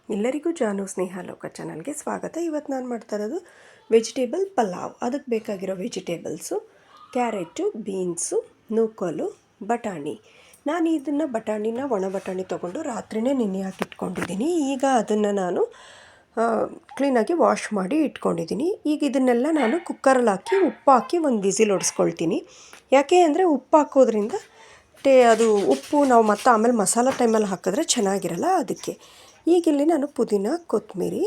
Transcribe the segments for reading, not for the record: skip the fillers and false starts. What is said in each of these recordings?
ಎಲ್ಲರಿಗೂ ಜಾನು ಸ್ನೇಹ ಲೋಕ ಚಾನಲ್ಗೆ ಸ್ವಾಗತ. ಇವತ್ತು ನಾನು ಮಾಡ್ತಾ ಇರೋದು ವೆಜಿಟೇಬಲ್ ಪಲಾವ್. ಅದಕ್ಕೆ ಬೇಕಾಗಿರೋ ವೆಜಿಟೇಬಲ್ಸು ಕ್ಯಾರೆಟು, ಬೀನ್ಸು, ನೂಕೋಲು, ಬಟಾಣಿ. ನಾನು ಇದನ್ನು ಒಣ ಬಟಾಣಿ ತೊಗೊಂಡು ರಾತ್ರಿಯೇ ನೆನೆ ಹಾಕಿಟ್ಕೊಂಡಿದ್ದೀನಿ. ಈಗ ಅದನ್ನು ನಾನು ಕ್ಲೀನಾಗಿ ವಾಶ್ ಮಾಡಿ ಇಟ್ಕೊಂಡಿದ್ದೀನಿ. ಈಗ ಇದನ್ನೆಲ್ಲ ನಾನು ಕುಕ್ಕರಲ್ಲಿ ಹಾಕಿ ಉಪ್ಪು ಹಾಕಿ ಒಂದು ವಿಸಿಲ್ ಹೊಡೆಸ್ಕೊಳ್ತೀನಿ. ಯಾಕೆ ಅಂದರೆ ಉಪ್ಪು ಹಾಕೋದ್ರಿಂದ ಅದು ಉಪ್ಪು ನಾವು ಮತ್ತೆ ಆಮೇಲೆ ಮಸಾಲ ಟೈಮಲ್ಲಿ ಹಾಕಿದ್ರೆ ಚೆನ್ನಾಗಿರಲ್ಲ, ಅದಕ್ಕೆ. ಈಗ ಇಲ್ಲಿ ನಾನು ಪುದೀನ, ಕೊತ್ತಂಬರಿ,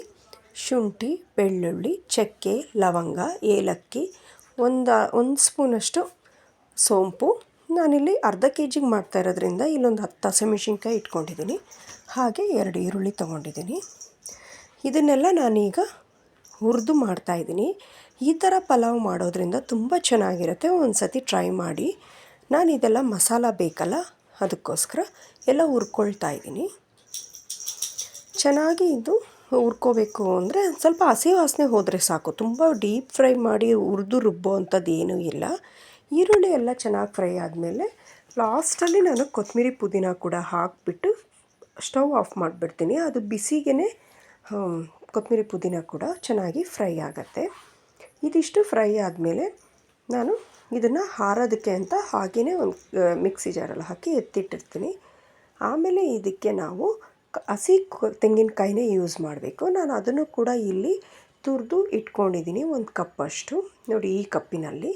ಶುಂಠಿ, ಬೆಳ್ಳುಳ್ಳಿ, ಚಕ್ಕೆ, ಲವಂಗ, ಏಲಕ್ಕಿ, ಒಂದು ಸ್ಪೂನಷ್ಟು ಸೋಂಪು, ನಾನಿಲ್ಲಿ ಅರ್ಧ ಕೆ ಜಿಗೆ ಮಾಡ್ತಾ ಇರೋದ್ರಿಂದ ಇಲ್ಲೊಂದು 10 ಹಸಿಮೆಣ್ಸಿನ್ಕಾಯಿ ಇಟ್ಕೊಂಡಿದ್ದೀನಿ. ಹಾಗೆ 2 ಈರುಳ್ಳಿ ತೊಗೊಂಡಿದ್ದೀನಿ. ಇದನ್ನೆಲ್ಲ ನಾನೀಗ ಹುರಿದು ಮಾಡ್ತಾಯಿದ್ದೀನಿ. ಈ ಥರ ಪಲಾವ್ ಮಾಡೋದ್ರಿಂದ ತುಂಬ ಚೆನ್ನಾಗಿರುತ್ತೆ. ಒಂದು ಸತಿ ಟ್ರೈ ಮಾಡಿ. ನಾನು ಇದೆಲ್ಲ ಮಸಾಲ ಬೇಕಲ್ಲ, ಅದಕ್ಕೋಸ್ಕರ ಎಲ್ಲ ಹುರ್ಕೊಳ್ತಾ ಇದ್ದೀನಿ. ಚೆನ್ನಾಗಿ ಇದು ಹುರ್ಕೋಬೇಕು ಅಂದರೆ ಸ್ವಲ್ಪ ಹಸಿ ವಾಸನೆ ಹೋದರೆ ಸಾಕು. ತುಂಬ ಡೀಪ್ ಫ್ರೈ ಮಾಡಿ ಹುರಿದು ರುಬ್ಬೋ ಅಂಥದ್ದು ಏನೂ ಇಲ್ಲ. ಈರುಳ್ಳಿ ಎಲ್ಲ ಚೆನ್ನಾಗಿ ಫ್ರೈ ಆದಮೇಲೆ ಲಾಸ್ಟಲ್ಲಿ ನಾನು ಕೊತ್ತಂಬರಿ, ಪುದೀನ ಕೂಡ ಹಾಕಿಬಿಟ್ಟು ಸ್ಟವ್ ಆಫ್ ಮಾಡಿಬಿಡ್ತೀನಿ. ಅದು ಬಿಸಿಗೇ ಕೊತ್ತಂಬರಿ, ಪುದೀನ ಕೂಡ ಚೆನ್ನಾಗಿ ಫ್ರೈ ಆಗುತ್ತೆ. ಇದಿಷ್ಟು ಫ್ರೈ ಆದಮೇಲೆ ನಾನು ಇದನ್ನು ಹಾರೋದಕ್ಕೆ ಅಂತ ಹಾಗೆಯೇ ಒಂದು ಮಿಕ್ಸಿ ಜಾರಲ್ಲಿ ಹಾಕಿ ಎತ್ತಿಟ್ಟಿರ್ತೀನಿ. ಆಮೇಲೆ ಇದಕ್ಕೆ ನಾವು ಹಸಿ ತೆಂಗಿನಕಾಯಿನೇ ಯೂಸ್ ಮಾಡಬೇಕು. ನಾನು ಅದನ್ನು ಕೂಡ ಇಲ್ಲಿ ತುರಿದು ಇಟ್ಕೊಂಡಿದ್ದೀನಿ, 1 ಕಪ್ಪಷ್ಟು. ನೋಡಿ, ಈ ಕಪ್ಪಿನಲ್ಲಿ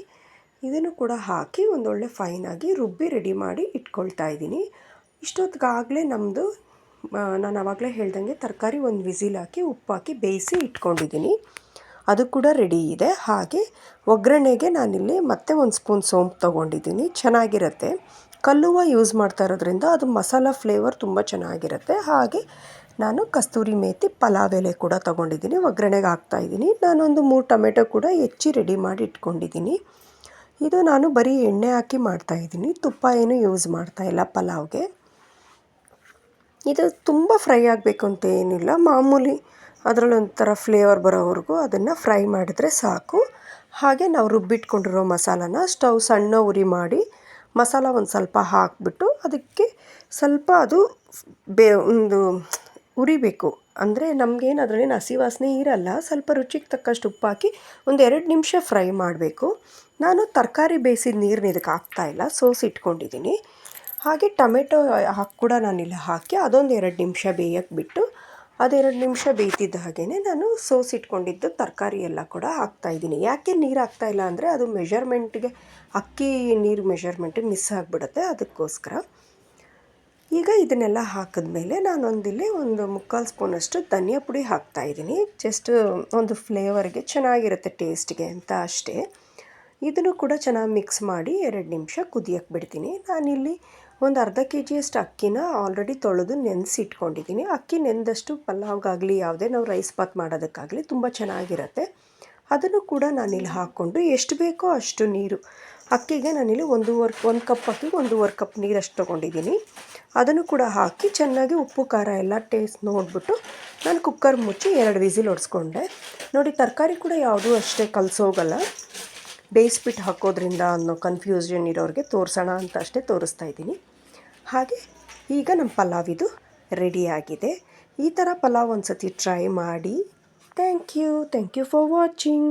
ಇದನ್ನು ಕೂಡ ಹಾಕಿ ಒಂದೊಳ್ಳೆ ಫೈನಾಗಿ ರುಬ್ಬಿ ರೆಡಿ ಮಾಡಿ ಇಟ್ಕೊಳ್ತಾ ಇದ್ದೀನಿ. ಇಷ್ಟೊತ್ತಿಗಾಗಲೇ ನಮ್ಮದು ನಾನು ಆವಾಗಲೇ ಹೇಳ್ದಂಗೆ ತರಕಾರಿ ಒಂದು ವಿಸಿಲ್ ಹಾಕಿ ಉಪ್ಪು ಹಾಕಿ ಬೇಯಿಸಿ ಇಟ್ಕೊಂಡಿದ್ದೀನಿ, ಅದು ಕೂಡ ರೆಡಿ ಇದೆ. ಹಾಗೆ ಒಗ್ಗರಣೆಗೆ ನಾನಿಲ್ಲಿ ಮತ್ತೆ 1 ಸ್ಪೂನ್ ಸೋಂಪು ತೊಗೊಂಡಿದ್ದೀನಿ. ಚೆನ್ನಾಗಿರುತ್ತೆ. ಕಲ್ಲುವ ಯೂಸ್ ಮಾಡ್ತಾ ಇರೋದ್ರಿಂದ ಅದು ಮಸಾಲ ಫ್ಲೇವರ್ ತುಂಬ ಚೆನ್ನಾಗಿರುತ್ತೆ. ಹಾಗೆ ನಾನು ಕಸ್ತೂರಿ ಮೇಥಿ, ಪಲಾವ್ ಎಲೆ ಕೂಡ ತೊಗೊಂಡಿದ್ದೀನಿ, ಒಗ್ಗರಣೆಗೆ ಹಾಕ್ತಾಯಿದ್ದೀನಿ. ನಾನೊಂದು 3 ಟೊಮೆಟೊ ಕೂಡ ಹೆಚ್ಚಿ ರೆಡಿ ಮಾಡಿ ಇಟ್ಕೊಂಡಿದ್ದೀನಿ. ಇದು ನಾನು ಬರೀ ಎಣ್ಣೆ ಹಾಕಿ ಮಾಡ್ತಾಯಿದ್ದೀನಿ, ತುಪ್ಪ ಏನೂ ಯೂಸ್ ಮಾಡ್ತಾಯಿಲ್ಲ ಪಲಾವ್ಗೆ. ಇದು ತುಂಬ ಫ್ರೈ ಆಗಬೇಕು ಅಂತ ಏನಿಲ್ಲ, ಮಾಮೂಲಿ ಅದರಲ್ಲಿ ಒಂಥರ ಫ್ಲೇವರ್ ಬರೋವರೆಗೂ ಅದನ್ನು ಫ್ರೈ ಮಾಡಿದರೆ ಸಾಕು. ಹಾಗೆ ನಾವು ರುಬ್ಬಿಟ್ಕೊಂಡಿರೋ ಮಸಾಲಾನ ಸ್ಟವ್ ಸಣ್ಣ ಉರಿ ಮಾಡಿ ಮಸಾಲ ಒಂದು ಸ್ವಲ್ಪ ಹಾಕಿಬಿಟ್ಟು ಅದಕ್ಕೆ ಸ್ವಲ್ಪ ಅದು ಒಂದು ಉರಿಬೇಕು. ಅಂದರೆ ನಮಗೇನು ಅದರಲ್ಲೇನು ಹಸಿ ವಾಸನೆ ಇರಲ್ಲ. ಸ್ವಲ್ಪ ರುಚಿಗೆ ತಕ್ಕಷ್ಟು ಉಪ್ಪು ಹಾಕಿ ಒಂದು 2 ನಿಮಿಷ ಫ್ರೈ ಮಾಡಬೇಕು. ನಾನು ತರಕಾರಿ ಬೇಯಿಸಿದ ನೀರನ್ನ ಇದಕ್ಕೆ ಹಾಕ್ತಾಯಿಲ್ಲ, ಸೋಸಿಟ್ಕೊಂಡಿದ್ದೀನಿ. ಹಾಗೆ ಟೊಮೆಟೊ ಕೂಡ ನಾನಿಲ್ಲಿ ಹಾಕಿ ಅದೊಂದು 2 ನಿಮಿಷ ಬೇಯಕ್ಕೆ ಬಿಟ್ಟು, ಅದು 2 ನಿಮಿಷ ಬೇಯ್ತಿದ್ದ ಹಾಗೆಯೇ ನಾನು ಸೋಸಿಟ್ಕೊಂಡಿದ್ದು ತರಕಾರಿ ಎಲ್ಲ ಕೂಡ ಹಾಕ್ತಾಯಿದ್ದೀನಿ. ಯಾಕೆ ನೀರು ಹಾಕ್ತಾಯಿಲ್ಲ ಅಂದರೆ ಅದು ಮೆಷರ್ಮೆಂಟ್ಗೆ ಅಕ್ಕಿ ನೀರು ಮೆಷರ್ಮೆಂಟಿಗೆ ಮಿಸ್ ಆಗಿಬಿಡುತ್ತೆ, ಅದಕ್ಕೋಸ್ಕರ. ಈಗ ಇದನ್ನೆಲ್ಲ ಹಾಕಿದ್ಮೇಲೆ ನಾನೊಂದಿಲ್ಲಿ ಒಂದು 3/4 ಸ್ಪೂನಷ್ಟು ಧನಿಯಾ ಪುಡಿ ಹಾಕ್ತಾಯಿದ್ದೀನಿ. ಜಸ್ಟ್ ಒಂದು ಫ್ಲೇವರ್ಗೆ ಚೆನ್ನಾಗಿರುತ್ತೆ, ಟೇಸ್ಟ್ಗೆ ಅಂತ ಅಷ್ಟೇ. ಇದನ್ನು ಕೂಡ ಚೆನ್ನಾಗಿ ಮಿಕ್ಸ್ ಮಾಡಿ 2 ನಿಮಿಷ ಕುದಿಯಕ್ಕೆ ಬಿಡ್ತೀನಿ. ನಾನಿಲ್ಲಿ ಒಂದು ಅರ್ಧ ಕೆ ಜಿಯಷ್ಟು ಅಕ್ಕಿನ ಆಲ್ರೆಡಿ ತೊಳೆದು ನೆನೆಸಿಟ್ಕೊಂಡಿದ್ದೀನಿ. ಅಕ್ಕಿ ನೆನೆದಷ್ಟು ಪಲಾವ್ಗಾಗಲಿ ಯಾವುದೇ ನಾವು ರೈಸ್ ಬಾತ್ ಮಾಡೋದಕ್ಕಾಗಲಿ ತುಂಬ ಚೆನ್ನಾಗಿರುತ್ತೆ. ಅದನ್ನು ಕೂಡ ನಾನಿಲ್ಲಿ ಹಾಕ್ಕೊಂಡು ಎಷ್ಟು ಬೇಕೋ ಅಷ್ಟು ನೀರು, ಅಕ್ಕಿಗೆ ನಾನಿಲ್ಲಿ 1 ಕಪ್ ಅಕ್ಕಿಗೆ 1.5 ಕಪ್ ನೀರಷ್ಟು ತೊಗೊಂಡಿದ್ದೀನಿ. ಅದನ್ನು ಕೂಡ ಹಾಕಿ ಚೆನ್ನಾಗಿ ಉಪ್ಪು ಖಾರ ಎಲ್ಲ ಟೇಸ್ಟ್ ನೋಡಿಬಿಟ್ಟು ನಾನು ಕುಕ್ಕರ್ ಮುಚ್ಚಿ 2 ವಿಸಿಲ್ ಹೊಡೆಸ್ಕೊಂಡೆ. ನೋಡಿ, ತರಕಾರಿ ಕೂಡ ಯಾವುದೂ ಅಷ್ಟೇ ಕಲಸೋಗಲ್ಲ, ಬೇಯಿಸ್ಬಿಟ್ಟು ಹಾಕೋದ್ರಿಂದ ಅನ್ನೋ ಕನ್ಫ್ಯೂಷನ್ ಇರೋರಿಗೆ ತೋರಿಸೋಣ ಅಂತ ಅಷ್ಟೇ ತೋರಿಸ್ತಾ ಇದ್ದೀನಿ. ಹಾಗೆ ಈಗ ನಮ್ಮ ಪಲಾವ್ ಇದು ರೆಡಿಯಾಗಿದೆ. ಈ ಥರ ಪಲಾವ್ ಒಂದು ಸತಿ ಟ್ರೈ ಮಾಡಿ. Thank you for watching.